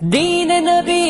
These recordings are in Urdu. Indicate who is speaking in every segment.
Speaker 1: دین نبی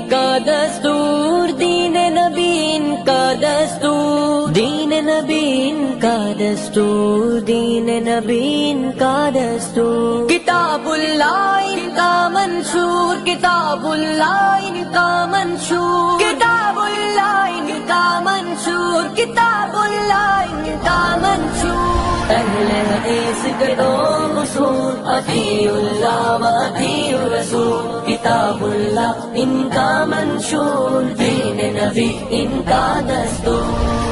Speaker 1: کا دستور، دین نبی کا دستور، دین نبی کا دستور، دین نبی کا دستور، کتاب اللہ ان کا منشور، کتاب اللہ ان کا منشور، کتاب اللہ ان کا منشور، کتاب اللہ ان کا منشور، اہل حدیث کے دو اصول، اطیعوا اللہ و اطیعوا الرسول، کتاب اللہ ان کا منشور، دین نبی ان کا دستور،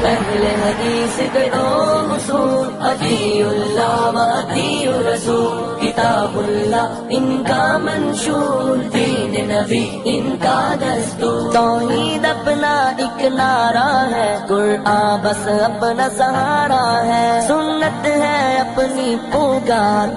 Speaker 1: اہل حدیث کے دو اصول، اطیعوا اللہ و اطیعوا الرسول، کتاب اللہ ان کا منشور، دین نبی ان کا دستور، توحید اپنا ایک نعرہ ہے، قرآن بس اپنا سہارا ہے، سنت ہے اپنی پکار،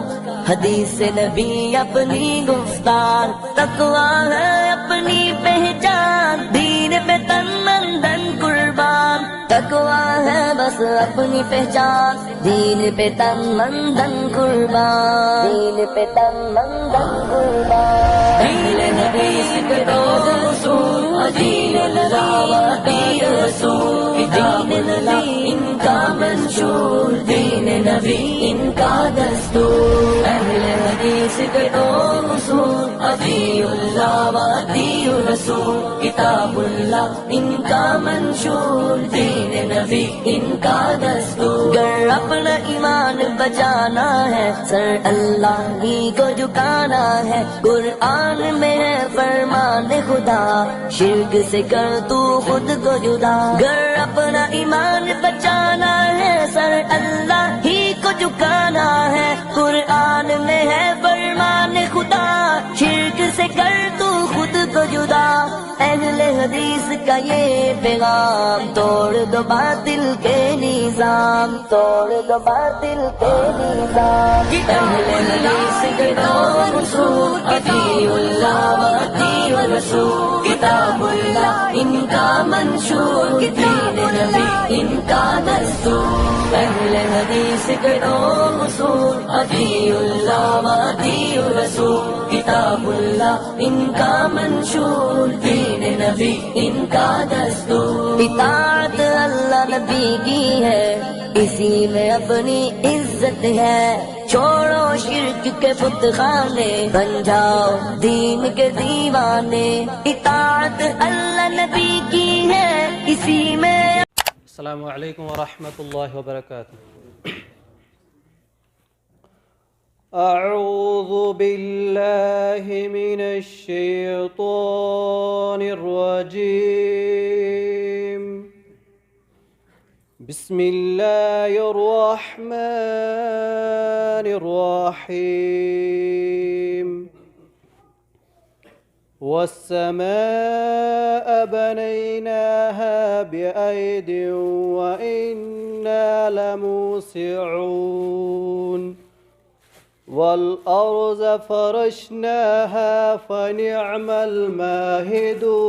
Speaker 1: حدیث نبی اپنی گفتار، تقویٰ ہے اپنی پہچان، دین پہ تن من دھن قربان، تقویٰ ہے بس اپنی پہچان، دین پہ تن من دھن قربان، دین پہ تن من دھن قربان، دین نبی کے دو اصول، اطیعوا اللہ و اطیعوا الرسول، کتاب اللہ ان کا منشور، دین نبی ان کا دستور، اہل حدیث کے دو اصول، اطیعوا اللہ و اطیعوا الرسول، کتاب اللہ ان کا منشور، دین نبی ان کا دستور، گر اپنا ایمان بچانا ہے، سر اللہ ہی کو جھکانا ہے، قرآن میں ہے فرمان خدا، شرک سے کر تو خود کو جدا، گر اپنا ایمان بچانا ہے، سر اللہ ہی کو جھکانا ہے، قرآن میں ہے فرمان خدا، شرک سے کر تو خود کو جدا، اہل حدیث کا یہ پیغام، توڑ دو باطل کے نظام، توڑ دو باطل کے نظام، اہل حدیث کے دو اصول، اطیعوا اللہ و اطیعوا الرسول، کتاب اللہ ان کا منشور، دین نبی ان کا دستور، اہل حدیث کے دو اصول، اطیعوا اللہ و اطیعوا الرسول، کتاب اللہ ان کا منشور، دین نبی ان کا دستور، اطاعت اللہ نبی کی ہے، اسی میں اپنی عزت ہے، چھوڑو شرک کے بت خانے، بن جاؤ دین کے دیوانے، اطاعت اللہ نبی کی ہے، اسی میں۔
Speaker 2: السلام علیکم ورحمۃ اللہ وبرکاتہ۔ اعوذ باللہ من الشیطان الرجیم، بسم اللہ الرحمن الرحیم، والسماء بنيناها بأيد وإنا لموسعون، والأرض فرشناها فنعم الماهدون،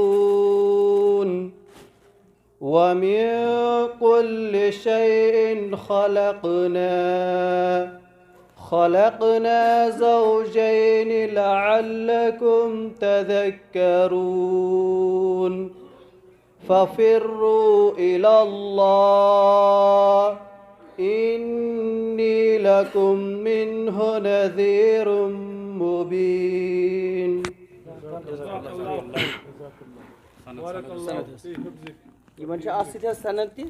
Speaker 2: ومن كل شيء خلقنا زوجين لعلكم تذكرون، ففروا إلى الله إني لكم منه نذير مبين۔
Speaker 3: بارك الله في حفظك۔ یمن چھ اَتھ سۭتۍ حظ سند تہِ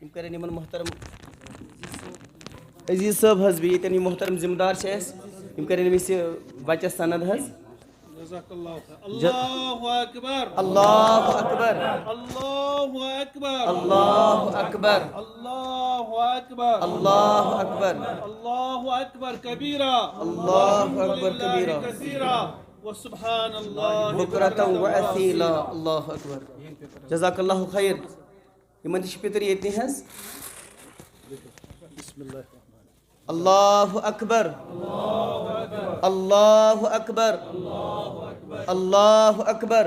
Speaker 3: یِم کَرن یِمن محترم عزیز صٲب حظ بیٚیہِ ییٚتٮ۪ن یِم محترم ذمہٕ دار چھِ اَسہِ یِم کَرن أمِس یہِ بَچَس سند حظ۔
Speaker 4: جزاك الله خير۔ الله أكبر،
Speaker 3: اللہ اکبر،
Speaker 4: الله أكبر،
Speaker 3: اللہ اکبر،
Speaker 4: الله أكبر،
Speaker 3: اللہ اکبر،
Speaker 4: الله أكبر كبيرا،
Speaker 3: اللہ اکبر
Speaker 4: لله
Speaker 3: کبیرہ،
Speaker 4: كثيرا، وسبحان الله
Speaker 3: بکرة وأصیلا، اللہ اکبر۔ جزاک اللہ خیر۔ یِمن تہِ چھِ پِتٕر ییٚتہِ حظ۔ اللہ اکبر، اللہ اکبر، اللہ اکبر،